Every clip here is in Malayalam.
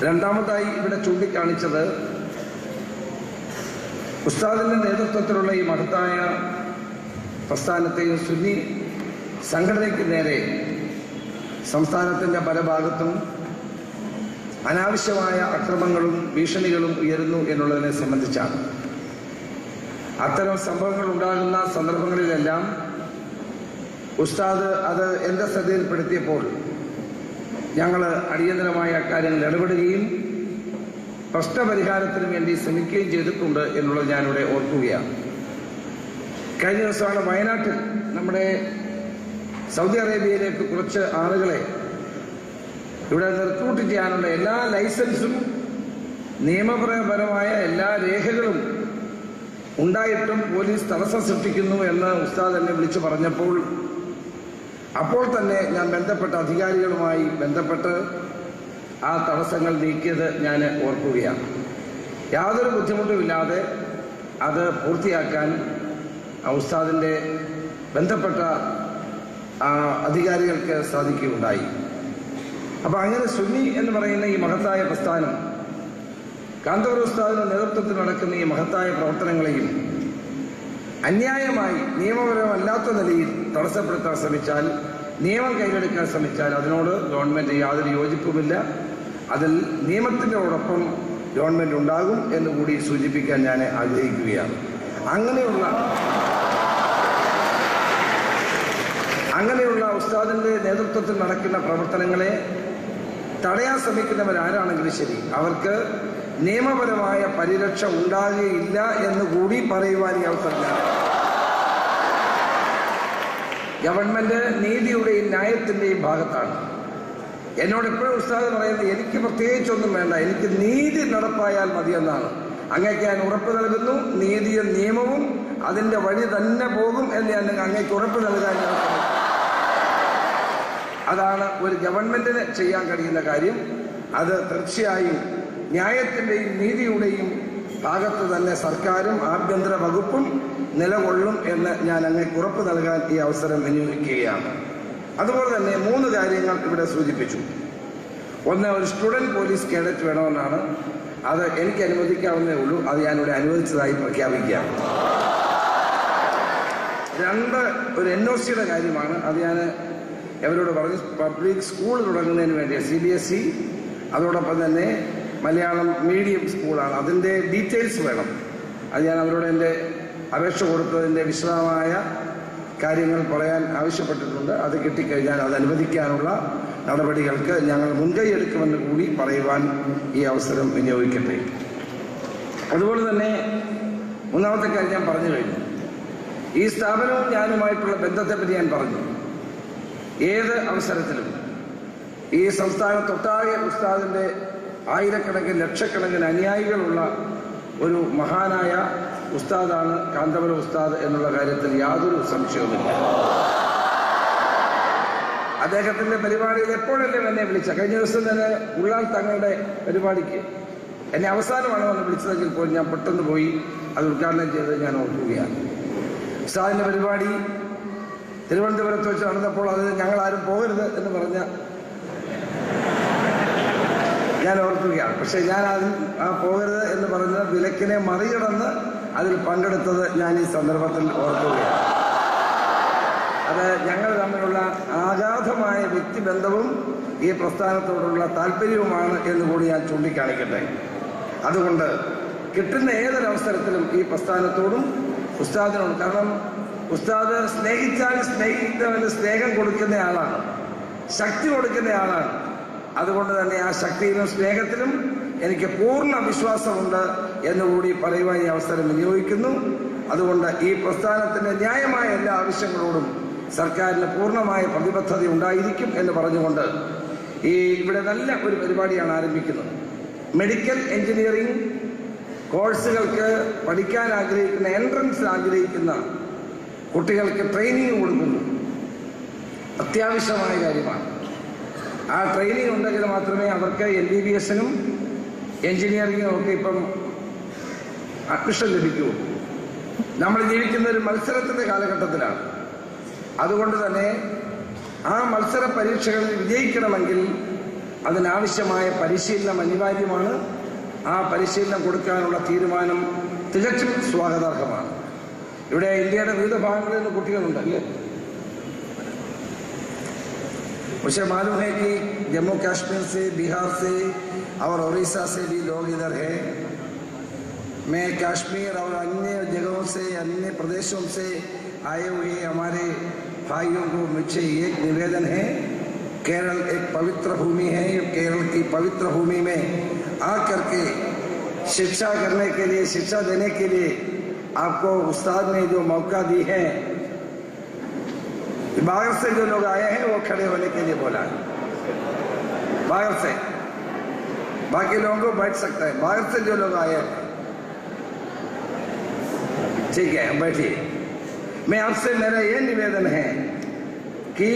രണ്ടാമതായി ഇവിടെ ചൂണ്ടിക്കാണിച്ചത് ഉസ്താദിന്റെ നേതൃത്വത്തിലുള്ള ഈ മഹത്തായ പ്രസ്ഥാനത്തെയും സുന്നി സംഘടനയ്ക്ക് നേരെ സംസ്ഥാനത്തിന്റെ പല ഭാഗത്തും അനാവശ്യമായ അക്രമങ്ങളും ഭീഷണികളും ഉയരുന്നു എന്നുള്ളതിനെ സംബന്ധിച്ചാണ്. അത്തരം സംഭവങ്ങൾ ഉണ്ടാകുന്ന സന്ദർഭങ്ങളിലെല്ലാം ഉസ്താദ് അത് എൻ്റെ ശ്രദ്ധയിൽപ്പെടുത്തിയപ്പോൾ ഞങ്ങൾ അടിയന്തരമായ അക്കാര്യങ്ങൾ ഇടപെടുകയും പ്രശ്നപരിഹാരത്തിന് വേണ്ടി ശ്രമിക്കുകയും ചെയ്തിട്ടുണ്ട് എന്നുള്ളത് ഞാനിവിടെ ഓർക്കുകയാണ്. കഴിഞ്ഞ ദിവസമാണ് വയനാട്ടിൽ നമ്മുടെ സൗദി അറേബ്യയിലേക്ക് കുറച്ച് ആളുകളെ ഇവിടെ റിക്രൂട്ട് ചെയ്യാനുള്ള എല്ലാ ലൈസൻസും നിയമപരമായ എല്ലാ രേഖകളും ഉണ്ടായിട്ടും പോലീസ് തടസ്സം സൃഷ്ടിക്കുന്നു എന്ന് ഉസ്താദ് എന്നെ വിളിച്ചു പറഞ്ഞപ്പോൾ അപ്പോൾ തന്നെ ഞാൻ ബന്ധപ്പെട്ട അധികാരികളുമായി ബന്ധപ്പെട്ട് ആ തടസ്സങ്ങൾ നീക്കിയത് ഞാൻ ഓർക്കുകയാണ്. യാതൊരു ബുദ്ധിമുട്ടുമില്ലാതെ അത് പൂർത്തിയാക്കാൻ ഉസ്താദിൻ്റെ ബന്ധപ്പെട്ട അധികാരികൾക്ക് സാധിക്കുകയുണ്ടായി. അപ്പം അങ്ങനെ സുന്നി എന്ന് പറയുന്ന ഈ മഹത്തായ പ്രസ്ഥാനം കാന്തപുരം ഉസ്താദിന്റെ നേതൃത്വത്തിൽ നടക്കുന്ന ഈ മഹത്തായ പ്രവർത്തനങ്ങളെയും അന്യായമായി നിയമപരമല്ലാത്ത നിലയിൽ തടസ്സപ്പെടുത്താൻ ശ്രമിച്ചാൽ, നിയമം കയ്യിലെടുക്കാൻ ശ്രമിച്ചാൽ അതിനോട് ഗവൺമെന്റ് യാതൊരു യോജിപ്പുമില്ല. അതിൽ നിയമത്തിനോടൊപ്പം ഗവൺമെന്റ് ഉണ്ടാകും എന്നുകൂടി സൂചിപ്പിക്കാൻ ഞാൻ ആഗ്രഹിക്കുകയാണ്. അങ്ങനെയുള്ള ഉസ്താദിന്റെ നേതൃത്വത്തിൽ നടക്കുന്ന പ്രവർത്തനങ്ങളെ തടയാൻ ശ്രമിക്കുന്നവരാരാണെങ്കിലും ശരി, അവർക്ക് നിയമപരമായ പരിരക്ഷ ഉണ്ടാകുകയില്ല എന്ന് കൂടി പറയുവാൻ ഈ അവസരം. ഗവൺമെന്റ് നീതിയുടെയും ന്യായത്തിന്റെയും ഭാഗത്താണ്. എന്നോട് എപ്പോഴും ഉസ്താദ് പറയുന്നത് എനിക്ക് പ്രത്യേകിച്ചൊന്നും വേണ്ട, എനിക്ക് നീതി നടപ്പായാൽ മതിയെന്നാണ്. അങ്ങേക്ക് ഞാൻ ഉറപ്പ് നൽകുന്നു, നീതിയും നിയമവും അതിന്റെ വഴി തന്നെ പോകും എന്ന് ഞാൻ അങ്ങേക്ക് ഉറപ്പ് നൽകാൻ ഞാൻ ശ്രമിക്കും. അതാണ് ഒരു ഗവൺമെന്റിന് ചെയ്യാൻ കഴിയുന്ന കാര്യം. അത് തീർച്ചയായും ന്യായത്തിന്റെയും നീതിയുടെയും ഭാഗത്ത് തന്നെ സർക്കാരും ആഭ്യന്തര വകുപ്പും നിലകൊള്ളും എന്ന് ഞാൻ അങ്ങേക്ക് ഉറപ്പ് നൽകാൻ ഈ അവസരം വിനിയോഗിക്കുകയാണ്. അതുപോലെ തന്നെ 3 കാര്യങ്ങൾ ഇവിടെ സൂചിപ്പിച്ചു. ഒന്ന്, ഒരു സ്റ്റുഡന്റ് പോലീസ് കേഡറ്റ് വേണമെന്നാണ്. അത് എനിക്ക് അനുവദിക്കാവുന്നേ ഉള്ളൂ. അത് ഞാനിവിടെ അനുവദിച്ചതായി പ്രഖ്യാപിക്കുകയാണ്. 2, ഒരു NOCയുടെ കാര്യമാണ്. അത് ഞാൻ അവരോട് പറഞ്ഞു. പബ്ലിക് സ്കൂൾ തുടങ്ങുന്നതിന് വേണ്ടി CBSE, അതോടൊപ്പം തന്നെ മലയാളം മീഡിയം സ്കൂളാണ്, അതിൻ്റെ ഡീറ്റെയിൽസ് വേണം. അത് ഞാൻ അവരോട് എൻ്റെ അപേക്ഷ കൊടുത്തതിൻ്റെ വിശദമായ കാര്യങ്ങൾ പറയാൻ ആവശ്യപ്പെട്ടിട്ടുണ്ട്. അത് കിട്ടിക്കഴിഞ്ഞാൽ അത് അനുവദിക്കാനുള്ള നടപടികൾക്ക് ഞങ്ങൾ മുൻകൈ എടുക്കുമെന്ന് കൂടി പറയുവാൻ ഈ അവസരം വിനിയോഗിക്കട്ടെ. അതുപോലെ തന്നെ 3ാമത്തെ കാര്യം ഞാൻ പറഞ്ഞു കഴിഞ്ഞു. ഈ സ്ഥാപനവും ഞാനുമായിട്ടുള്ള ബന്ധത്തെപ്പറ്റി ഞാൻ പറഞ്ഞു. ഏത് അവസരത്തിലും ഈ സംസ്ഥാനത്തൊട്ടാകെ ഉസ്താദിന്റെ ആയിരക്കണക്കിന് ലക്ഷക്കണക്കിന് അനുയായികളുള്ള ഒരു മഹാനായ ഉസ്താദാണ് കാന്തപുരം ഉസ്താദ് എന്നുള്ള കാര്യത്തിൽ യാതൊരു സംശയവുമില്ല. അദ്ദേഹത്തിന്റെ പരിപാടിയിൽ എപ്പോഴെല്ലാം എന്നെ വിളിച്ച, കഴിഞ്ഞ ദിവസം തന്നെ ഉള്ളാൻ തങ്ങളുടെ പരിപാടിക്ക് എന്നെ അവസാനമാണ് വന്ന് വിളിച്ചതെങ്കിൽ പോലും ഞാൻ പെട്ടെന്ന് പോയി അത് ഉദ്ഘാടനം ചെയ്ത് ഞാൻ ഓർക്കുകയാണ്. ഉസ്താദിന്റെ പരിപാടി തിരുവനന്തപുരത്ത് വെച്ച് നടന്നപ്പോൾ അത് ഞങ്ങളാരും പോകരുത് എന്ന് പറഞ്ഞ ഞാൻ ഓർക്കുകയാണ്. പക്ഷെ ഞാൻ അതിൽ പോകരുത് എന്ന് പറഞ്ഞ വിലക്കിനെ മറികടന്ന് അതിൽ പങ്കെടുത്തത് ഞാൻ ഈ സന്ദർഭത്തിൽ ഓർക്കുകയാണ്. അത് ഞങ്ങൾ തമ്മിലുള്ള ആഗാധമായ വ്യക്തിബന്ധവും ഈ പ്രസ്ഥാനത്തോടുള്ള താല്പര്യവുമാണ് എന്ന് കൂടി ഞാൻ ചൂണ്ടിക്കാണിക്കട്ടെ. അതുകൊണ്ട് കിട്ടുന്ന ഏതൊരവസരത്തിലും ഈ പ്രസ്ഥാനത്തോടും ഉസ്താദിനോടും, കാരണം ഉസ്താദ് സ്നേഹിച്ചാൽ സ്നേഹിക്കുന്നവന് സ്നേഹം കൊടുക്കുന്ന ആളാണ്, ശക്തി കൊടുക്കുന്ന ആളാണ്. അതുകൊണ്ട് തന്നെ ആ ശക്തിയിലും സ്നേഹത്തിലും എനിക്ക് പൂർണ്ണ വിശ്വാസമുണ്ട് എന്നുകൂടി പറയുവാൻ ഈ അവസരം വിനിയോഗിക്കുന്നു. അതുകൊണ്ട് ഈ പ്രസ്ഥാനത്തിന്റെ ന്യായമായ എല്ലാ ആവശ്യങ്ങളോടും സർക്കാരിന് പൂർണ്ണമായ പ്രതിബദ്ധത ഉണ്ടായിരിക്കും എന്ന് പറഞ്ഞുകൊണ്ട് ഇവിടെ നല്ല ഒരു പരിപാടിയാണ് ആരംഭിക്കുന്നത്. മെഡിക്കൽ എഞ്ചിനീയറിംഗ് കോഴ്സുകൾക്ക് പഠിക്കാൻ ആഗ്രഹിക്കുന്ന, എൻട്രൻസ് ആഗ്രഹിക്കുന്ന കുട്ടികൾക്ക് ട്രെയിനിങ് കൊടുക്കുന്നു. അത്യാവശ്യമായ കാര്യമാണ്. ആ ട്രെയിനിങ് ഉണ്ടെങ്കിൽ മാത്രമേ അവർക്ക് MBBS-നും എഞ്ചിനീയറിംഗിനും ഒക്കെ ഇപ്പം അഡ്മിഷൻ ലഭിക്കൂ. നമ്മൾ ജീവിക്കുന്ന ഒരു മത്സരത്തിന്റെ കാലഘട്ടത്തിലാണ്. അതുകൊണ്ട് തന്നെ ആ മത്സര പരീക്ഷകളിൽ വിജയിക്കണമെങ്കിൽ അതിനാവശ്യമായ പരിശീലനം അനിവാര്യമാണ്. ആ പരിശീലനം കൊടുക്കാനുള്ള തീരുമാനം തികച്ചും സ്വാഗതാർഹമാണ്. ഇവിടെ ഇന്ത്യയുടെ വിവിധ ഭാഗങ്ങളിൽ നിന്ന് കുട്ടികളുണ്ട് അല്ലേ? मुझे मालूम है कि जम्मू कश्मीर से, बिहार से और उड़ीसा से भी लोग इधर हैं. मैं कश्मीर और अन्य जगहों से, अन्य प्रदेशों से आए हुए हमारे भाइयों को मुझे एक निवेदन है. केरल एक पवित्र भूमि है. केरल की पवित्र भूमि में आकर के शिक्षा करने के लिए, शिक्षा देने के लिए आपको उस्ताद ने जो मौका दी है, बाहर से जो लोग आए हैं वो खड़े होने के लिए बोला है. बाहर से बाकी लोगों को बैठ सकता है. बाहर से जो लोग आए हैं, ठीक है, बैठिए. मैं आपसे, मेरा ये निवेदन है कि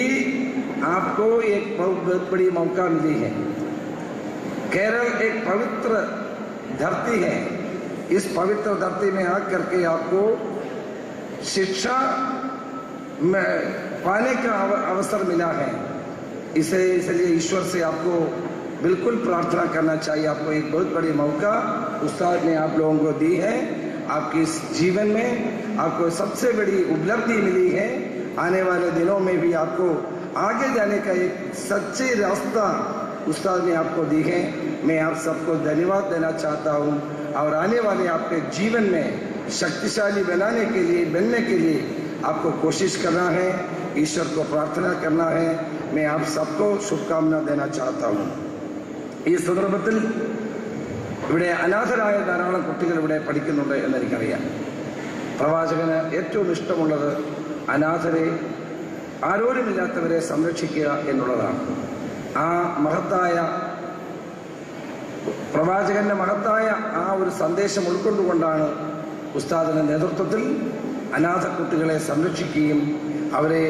आपको एक बहुत बड़ी मौका मिली है. केरल एक पवित्र धरती है. इस पवित्र धरती में आकर के आपको शिक्षा पाने का अवसर मिला है. इसलिए ईश्वर से आपको बिल्कुल प्रार्थना करना चाहिए. आपको एक बहुत बड़ी मौका उस्ताद ने आप लोगों को दी है. आपके इस जीवन में आपको सबसे बड़ी उपलब्धि मिली है. आने वाले दिनों में भी आपको आगे जाने का एक सच्चे रास्ता उस्ताद ने आपको दी है. मैं आप सबको धन्यवाद देना चाहता हूँ. और आने वाले आपके जीवन में शक्तिशाली बनने के लिए आपको कोशिश करना है. ईश्वर को प्रार्थना करना है. मैं आप सबको शुभकामना देना चाहता हूँ. ഈ സന്ദർഭത്തിൽ ഇവിടെ അനാഥരായ ധാരാളം കുട്ടികൾ ഇവിടെ പഠിക്കുന്നുണ്ട് എന്നെനിക്കറിയാം. പ്രവാചകന് ഏറ്റവും ഇഷ്ടമുള്ളത് അനാഥരെ, ആരോരുമില്ലാത്തവരെ സംരക്ഷിക്കുക എന്നുള്ളതാണ്. ആ മഹത്തായ പ്രവാചകന്റെ മഹത്തായ ആ ഒരു സന്ദേശം ഉൾക്കൊണ്ടുകൊണ്ടാണ് ഉസ്താദിന്റെ നേതൃത്വത്തിൽ അനാഥ കുട്ടികളെ സംരക്ഷിക്കുകയും അവരെ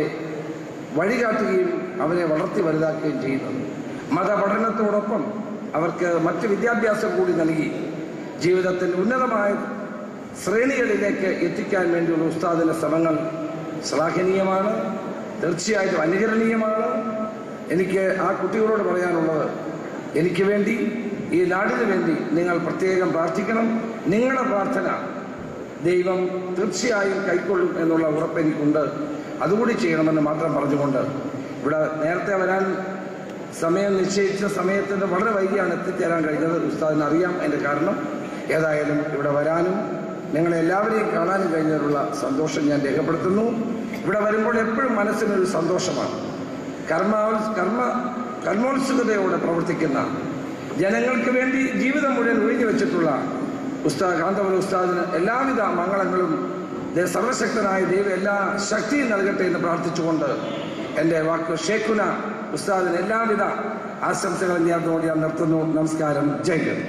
വഴികാട്ടുകയും അവരെ വളർത്തി വലുതാക്കുകയും ചെയ്യുന്നത്. മതപഠനത്തോടൊപ്പം അവർക്ക് മറ്റ് വിദ്യാഭ്യാസം കൂടി നൽകി ജീവിതത്തിൽ ഉന്നതമായ ശ്രേണികളിലേക്ക് എത്തിക്കാൻ വേണ്ടിയുള്ള ഉസ്താദിന്റെ ശ്രമങ്ങൾ ശ്ലാഘനീയമാണ്. തീർച്ചയായിട്ടും അനുകരണീയമാണ്. എനിക്ക് ആ കുട്ടികളോട് പറയാനുള്ളത്, എനിക്ക് വേണ്ടി, ഈ നാടിന് വേണ്ടി നിങ്ങൾ പ്രത്യേകം പ്രാർത്ഥിക്കണം. നിങ്ങളുടെ പ്രാർത്ഥന ദൈവം തീർച്ചയായും കൈക്കൊള്ളും എന്നുള്ള ഉറപ്പ് എനിക്കുണ്ട്. അതുകൂടി ചെയ്യണമെന്ന് മാത്രം പറഞ്ഞുകൊണ്ട്, ഇവിടെ നേരത്തെ വരാൻ സമയം നിശ്ചയിച്ച സമയത്തിൻ്റെ വളരെ വൈകിയാണ് എത്തിച്ചേരാൻ കഴിഞ്ഞത്. ഉസ്താദിന് അറിയാം അതിൻ്റെ കാരണം. ഏതായാലും ഇവിടെ വരാനും നിങ്ങളെല്ലാവരെയും കാണാനും കഴിഞ്ഞതിലുള്ള സന്തോഷം ഞാൻ രേഖപ്പെടുത്തുന്നു. ഇവിടെ വരുമ്പോൾ എപ്പോഴും മനസ്സിനൊരു സന്തോഷമാണ്. കർമ്മോത്സുകതയോടെ പ്രവർത്തിക്കുന്ന, ജനങ്ങൾക്ക് വേണ്ടി ജീവിതം മുഴുവൻ ഒഴിഞ്ഞു വെച്ചിട്ടുള്ള ഉസ്താദ് കാന്തപുരം ഉസ്താദിന് എല്ലാവിധ മംഗളങ്ങളും സർവശക്തനായ ദൈവം എല്ലാ ശക്തിയും നൽകട്ടെ എന്ന് പ്രാർത്ഥിച്ചുകൊണ്ട് എൻ്റെ വാക്ക് ഷേഖുന ഉസ്താദിന് എല്ലാവിധ ആശംസകളും നേർന്നുകൊണ്ട് ഞാൻ നിർത്തുന്നു. നമസ്കാരം. ജയ് ഹിന്ദ്.